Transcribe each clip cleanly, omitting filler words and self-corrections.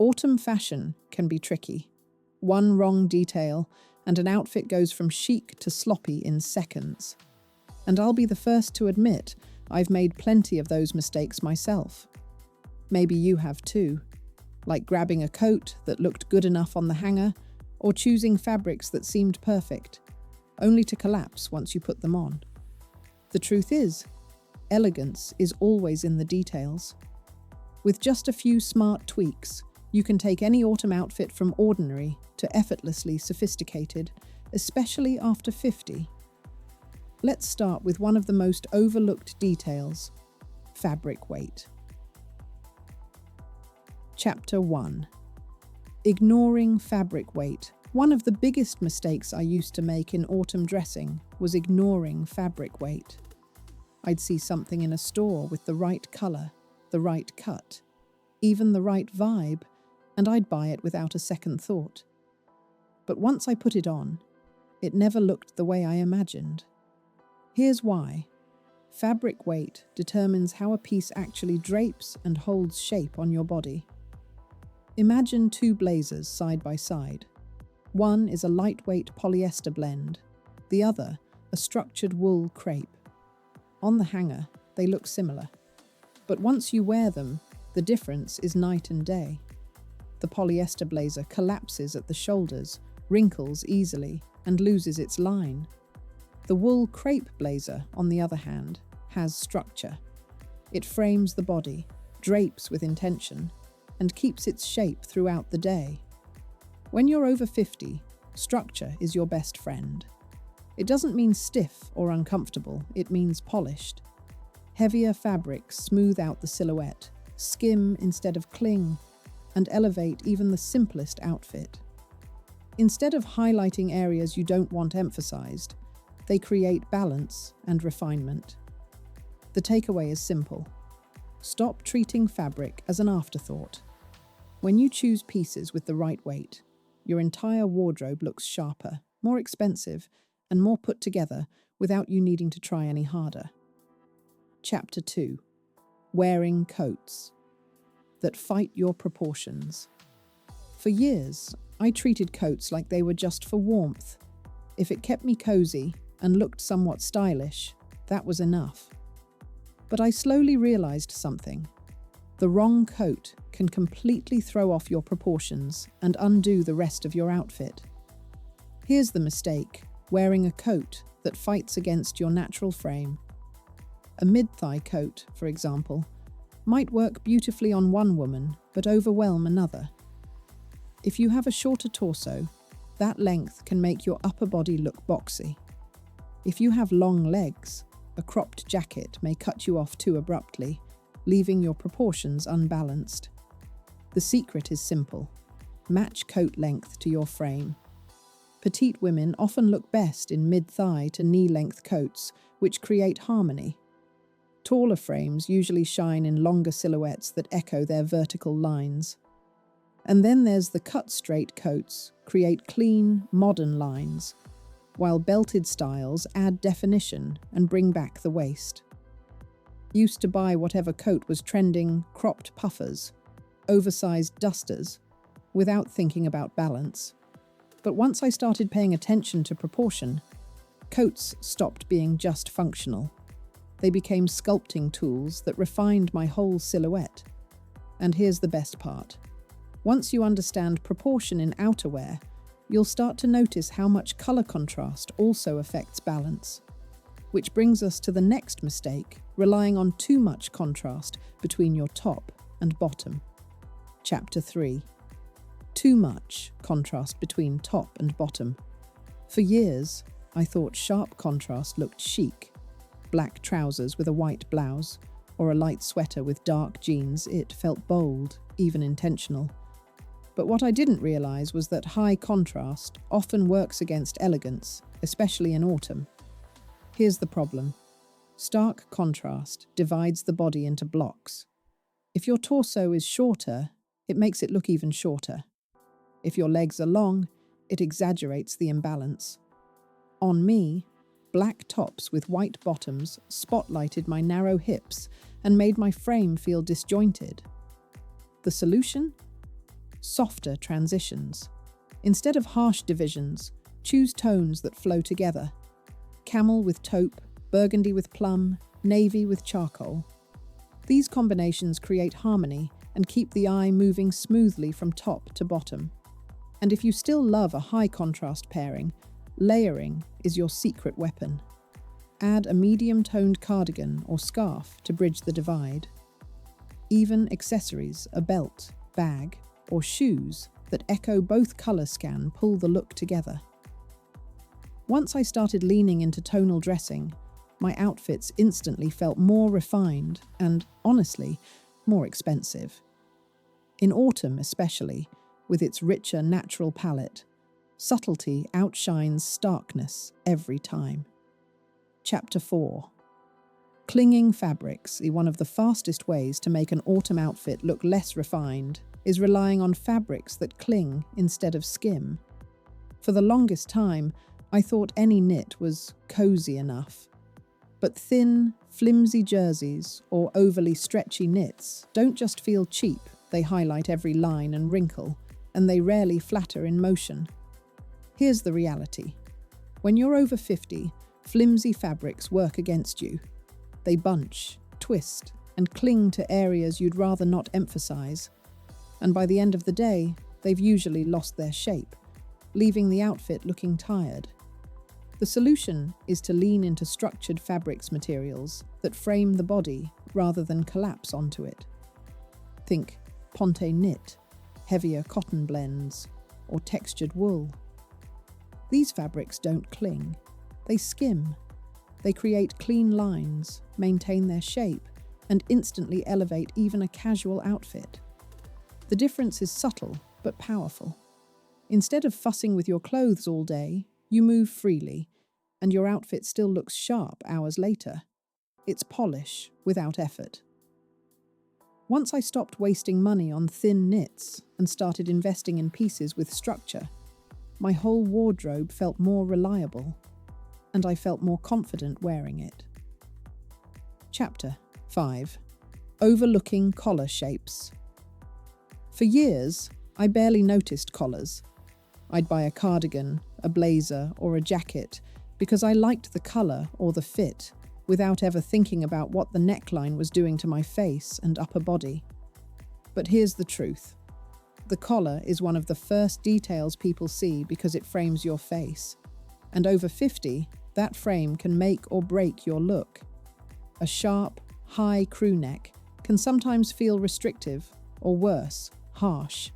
Autumn fashion can be tricky. One wrong detail, and an outfit goes from chic to sloppy in seconds. And I'll be the first to admit, I've made plenty of those mistakes myself. Maybe you have too, like grabbing a coat that looked good enough on the hanger, or choosing fabrics that seemed perfect, only to collapse once you put them on. The truth is, elegance is always in the details. With just a few smart tweaks, you can take any autumn outfit from ordinary to effortlessly sophisticated, especially after 50. Let's start with one of the most overlooked details: fabric weight. Chapter 1. Ignoring fabric weight. One of the biggest mistakes I used to make in autumn dressing was ignoring fabric weight. I'd see something in a store with the right color, the right cut, even the right vibe, and I'd buy it without a second thought. But once I put it on, it never looked the way I imagined. Here's why. Fabric weight determines how a piece actually drapes and holds shape on your body. Imagine two blazers side by side. One is a lightweight polyester blend, the other a structured wool crepe. On the hanger, they look similar. But once you wear them, the difference is night and day. The polyester blazer collapses at the shoulders, wrinkles easily, and loses its line. The wool crepe blazer, on the other hand, has structure. It frames the body, drapes with intention, and keeps its shape throughout the day. When you're over 50, structure is your best friend. It doesn't mean stiff or uncomfortable, it means polished. Heavier fabrics smooth out the silhouette, skim instead of cling, and elevate even the simplest outfit. Instead of highlighting areas you don't want emphasized, they create balance and refinement. The takeaway is simple. Stop treating fabric as an afterthought. When you choose pieces with the right weight, your entire wardrobe looks sharper, more expensive, and more put together without you needing to try any harder. Chapter 2. Wearing coats that fight your proportions. For years, I treated coats like they were just for warmth. If it kept me cozy and looked somewhat stylish, that was enough. But I slowly realized something. The wrong coat can completely throw off your proportions and undo the rest of your outfit. Here's the mistake: wearing a coat that fights against your natural frame. A mid-thigh coat, for example, might work beautifully on one woman but overwhelm another. If you have a shorter torso, that length can make your upper body look boxy. If you have long legs, a cropped jacket may cut you off too abruptly, leaving your proportions unbalanced. The secret is simple. Match coat length to your frame. Petite women often look best in mid-thigh to knee-length coats, which create harmony. Taller frames usually shine in longer silhouettes that echo their vertical lines. And then there's the cut-straight coats, create clean, modern lines, while belted styles add definition and bring back the waist. Used to buy whatever coat was trending, cropped puffers, oversized dusters, without thinking about balance. But once I started paying attention to proportion, coats stopped being just functional. They became sculpting tools that refined my whole silhouette. And here's the best part. Once you understand proportion in outerwear, you'll start to notice how much color contrast also affects balance. Which brings us to the next mistake, relying on too much contrast between your top and bottom. Chapter 3. Too much contrast between top and bottom. For years, I thought sharp contrast looked chic. Black trousers with a white blouse, or a light sweater with dark jeans, it felt bold, even intentional. But what I didn't realize was that high contrast often works against elegance, especially in autumn. Here's the problem. Stark contrast divides the body into blocks. If your torso is shorter, it makes it look even shorter. If your legs are long, it exaggerates the imbalance. On me, black tops with white bottoms spotlighted my narrow hips and made my frame feel disjointed. The solution? softer transitions. Instead of harsh divisions, choose tones that flow together. Camel with taupe, burgundy with plum, navy with charcoal. These combinations create harmony and keep the eye moving smoothly from top to bottom. And if you still love a high contrast pairing, layering is your secret weapon. Add a medium-toned cardigan or scarf to bridge the divide. Even accessories, a belt, bag, or shoes that echo both color scan pull the look together. Once I started leaning into tonal dressing, my outfits instantly felt more refined and, honestly, more expensive. In autumn especially, with its richer natural palette, subtlety outshines starkness every time. Chapter 4. Clinging fabrics. One of the fastest ways to make an autumn outfit look less refined is relying on fabrics that cling instead of skim. For the longest time, I thought any knit was cozy enough. But thin, flimsy jerseys or overly stretchy knits don't just feel cheap, they highlight every line and wrinkle, and they rarely flatter in motion. Here's the reality. When you're over 50, flimsy fabrics work against you. They bunch, twist, and cling to areas you'd rather not emphasize. And by the end of the day, they've usually lost their shape, leaving the outfit looking tired. The solution is to lean into structured fabrics materials that frame the body rather than collapse onto it. Think ponte knit, heavier cotton blends, or textured wool. These fabrics don't cling, they skim. They create clean lines, maintain their shape, and instantly elevate even a casual outfit. The difference is subtle but powerful. Instead of fussing with your clothes all day, you move freely, and your outfit still looks sharp hours later. It's polish without effort. Once I stopped wasting money on thin knits and started investing in pieces with structure, my whole wardrobe felt more reliable, and I felt more confident wearing it. Chapter 5. Overlooking collar shapes. For years, I barely noticed collars. I'd buy a cardigan, a blazer, or a jacket because I liked the color or the fit, without ever thinking about what the neckline was doing to my face and upper body. But here's the truth. The collar is one of the first details people see because it frames your face. And over 50, that frame can make or break your look. A sharp, high crew neck can sometimes feel restrictive, or worse, harsh.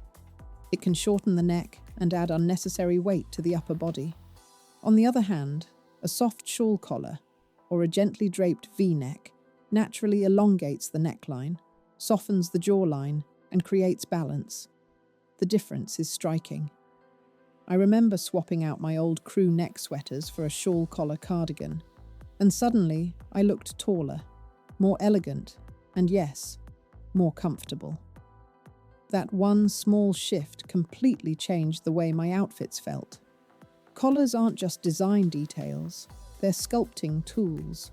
It can shorten the neck and add unnecessary weight to the upper body. On the other hand, a soft shawl collar, or a gently draped V-neck, naturally elongates the neckline, softens the jawline, and creates balance. The difference is striking. I remember swapping out my old crew neck sweaters for a shawl collar cardigan, and suddenly I looked taller, more elegant, and yes, more comfortable. That one small shift completely changed the way my outfits felt. Collars aren't just design details, they're sculpting tools.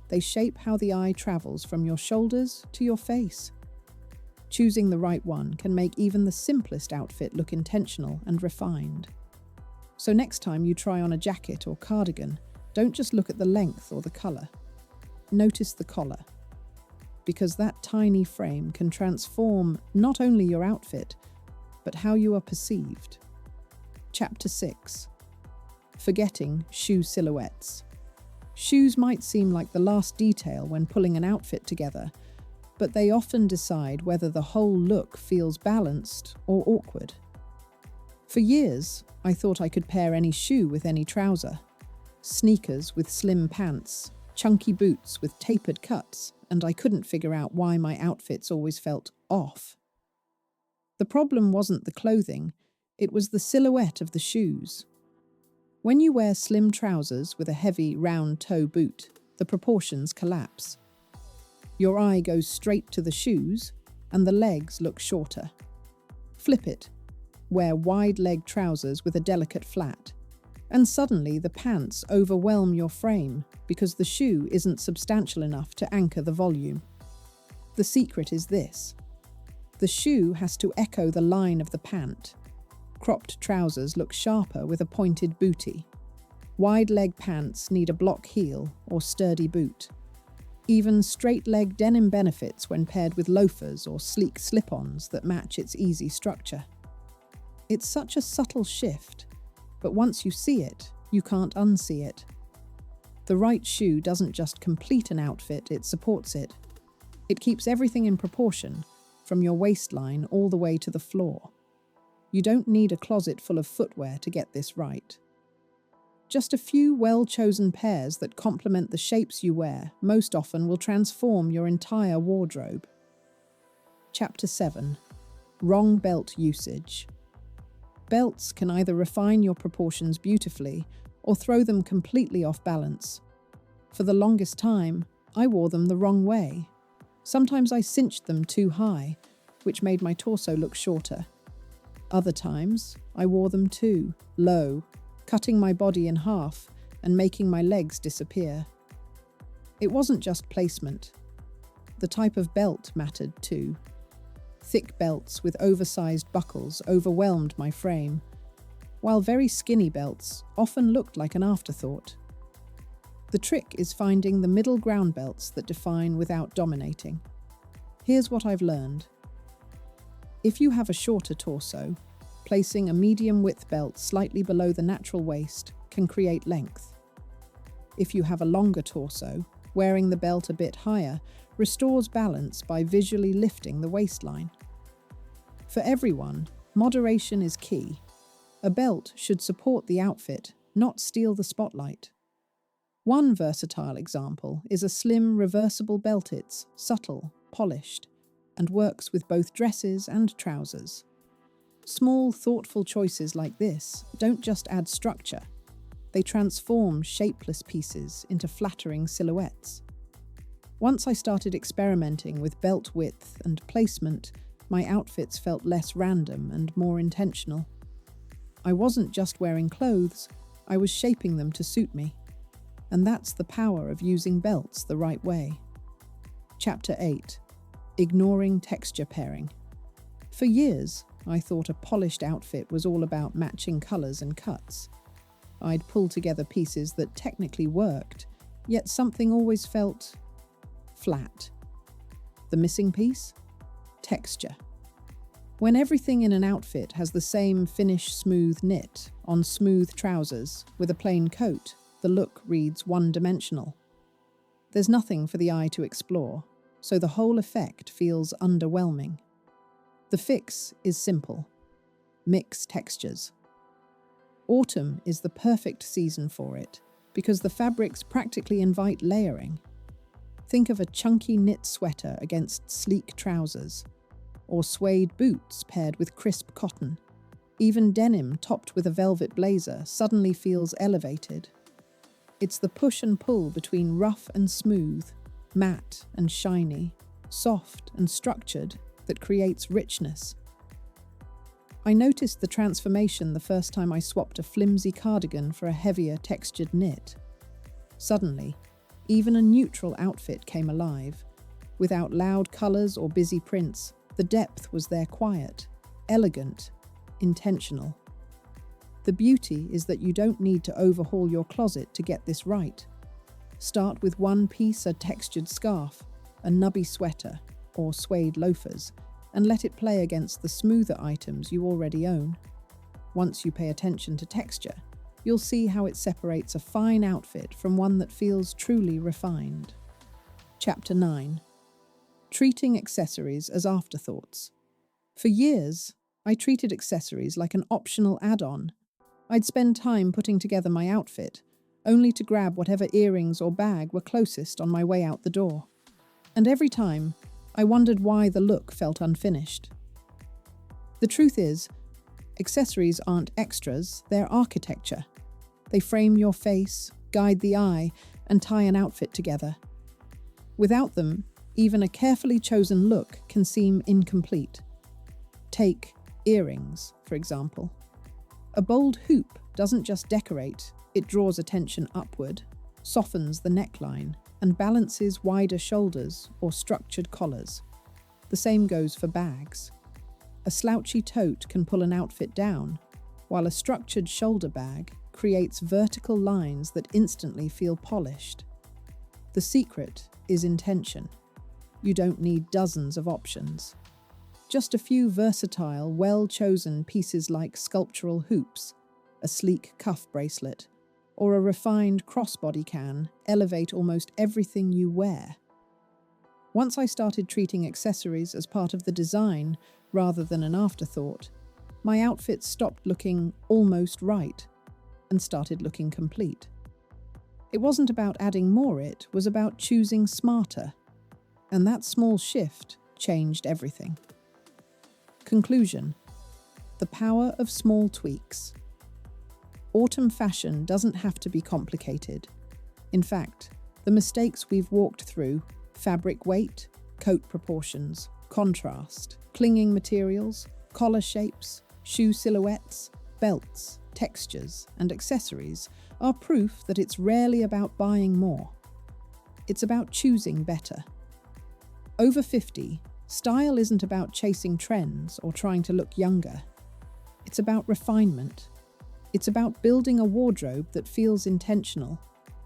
They shape how the eye travels from your shoulders to your face. Choosing the right one can make even the simplest outfit look intentional and refined. So next time you try on a jacket or cardigan, don't just look at the length or the color. Notice the collar. Because that tiny frame can transform not only your outfit, but how you are perceived. Chapter 6. Forgetting shoe silhouettes. Shoes might seem like the last detail when pulling an outfit together, but they often decide whether the whole look feels balanced or awkward. For years, I thought I could pair any shoe with any trouser. Sneakers with slim pants, chunky boots with tapered cuts, and I couldn't figure out why my outfits always felt off. The problem wasn't the clothing, it was the silhouette of the shoes. When you wear slim trousers with a heavy, round toe boot, the proportions collapse. Your eye goes straight to the shoes, and the legs look shorter. Flip it. Wear wide-leg trousers with a delicate flat, and suddenly the pants overwhelm your frame because the shoe isn't substantial enough to anchor the volume. The secret is this. The shoe has to echo the line of the pant. Cropped trousers look sharper with a pointed bootie. Wide leg pants need a block heel or sturdy boot. Even straight leg denim benefits when paired with loafers or sleek slip-ons that match its easy structure. It's such a subtle shift, but once you see it, you can't unsee it. The right shoe doesn't just complete an outfit, it supports it. It keeps everything in proportion, from your waistline all the way to the floor. You don't need a closet full of footwear to get this right. Just a few well-chosen pairs that complement the shapes you wear most often will transform your entire wardrobe. Chapter 7. Wrong belt usage. Belts can either refine your proportions beautifully or throw them completely off balance. For the longest time, I wore them the wrong way. Sometimes I cinched them too high, which made my torso look shorter. Other times, I wore them too low, cutting my body in half and making my legs disappear. It wasn't just placement. The type of belt mattered too. Thick belts with oversized buckles overwhelmed my frame, while very skinny belts often looked like an afterthought. The trick is finding the middle ground belts that define without dominating. Here's what I've learned. If you have a shorter torso, placing a medium-width belt slightly below the natural waist can create length. If you have a longer torso, wearing the belt a bit higher restores balance by visually lifting the waistline. For everyone, moderation is key. A belt should support the outfit, not steal the spotlight. One versatile example is a slim, reversible belt. It's subtle, polished, and works with both dresses and trousers. Small, thoughtful choices like this don't just add structure. They transform shapeless pieces into flattering silhouettes. Once I started experimenting with belt width and placement, my outfits felt less random and more intentional. I wasn't just wearing clothes, I was shaping them to suit me. And that's the power of using belts the right way. Chapter 8. Ignoring texture pairing. For years, I thought a polished outfit was all about matching colours and cuts. I'd pull together pieces that technically worked, yet something always felt flat. The missing piece? Texture. When everything in an outfit has the same finish smooth knit on smooth trousers with a plain coat, the look reads one-dimensional. There's nothing for the eye to explore, so the whole effect feels underwhelming. The fix is simple. Mix textures. Autumn is the perfect season for it because the fabrics practically invite layering. Think of a chunky knit sweater against sleek trousers, or suede boots paired with crisp cotton. Even denim topped with a velvet blazer suddenly feels elevated. It's the push and pull between rough and smooth, matte and shiny, soft and structured that creates richness. I noticed the transformation the first time I swapped a flimsy cardigan for a heavier textured knit. Suddenly, even a neutral outfit came alive. Without loud colours or busy prints, the depth was there, quiet, elegant, intentional. The beauty is that you don't need to overhaul your closet to get this right. Start with one piece, a textured scarf, a nubby sweater, or suede loafers, and let it play against the smoother items you already own. Once you pay attention to texture, you'll see how it separates a fine outfit from one that feels truly refined. Chapter 9. Treating accessories as afterthoughts. For years, I treated accessories like an optional add-on. I'd spend time putting together my outfit, only to grab whatever earrings or bag were closest on my way out the door. And every time, I wondered why the look felt unfinished. The truth is, accessories aren't extras, they're architecture. They frame your face, guide the eye, and tie an outfit together. Without them, even a carefully chosen look can seem incomplete. Take earrings, for example. A bold hoop doesn't just decorate, it draws attention upward, softens the neckline, and balances wider shoulders or structured collars. The same goes for bags. A slouchy tote can pull an outfit down, while a structured shoulder bag creates vertical lines that instantly feel polished. The secret is intention. You don't need dozens of options. Just a few versatile, well-chosen pieces like sculptural hoops, a sleek cuff bracelet, or a refined crossbody can elevate almost everything you wear. Once I started treating accessories as part of the design rather than an afterthought, my outfits stopped looking almost right and started looking complete. It wasn't about adding more, it was about choosing smarter. And that small shift changed everything. Conclusion: the power of small tweaks. Autumn fashion doesn't have to be complicated. In fact, the mistakes we've walked through, fabric weight, coat proportions, contrast, clinging materials, collar shapes, shoe silhouettes, belts, textures, and accessories, are proof that it's rarely about buying more. It's about choosing better. Over 50, style isn't about chasing trends or trying to look younger. It's about refinement. It's about building a wardrobe that feels intentional,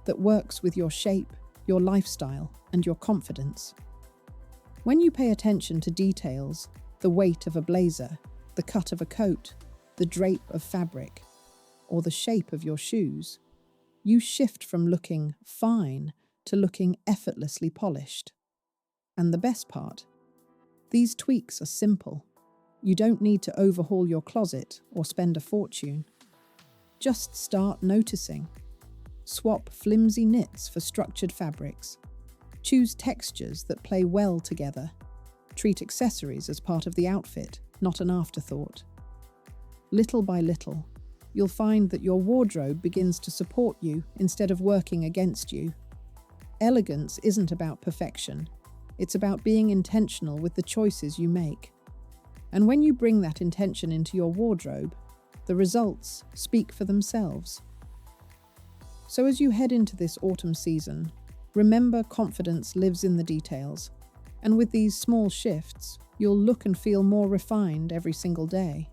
that works with your shape, your lifestyle, and your confidence. When you pay attention to details, the weight of a blazer, the cut of a coat, the drape of fabric, or the shape of your shoes, you shift from looking fine to looking effortlessly polished. And the best part, these tweaks are simple. You don't need to overhaul your closet or spend a fortune. Just start noticing. Swap flimsy knits for structured fabrics. Choose textures that play well together. Treat accessories as part of the outfit, not an afterthought. Little by little, you'll find that your wardrobe begins to support you instead of working against you. Elegance isn't about perfection. It's about being intentional with the choices you make. And when you bring that intention into your wardrobe, the results speak for themselves. So as you head into this autumn season, remember confidence lives in the details. And with these small shifts, you'll look and feel more refined every single day.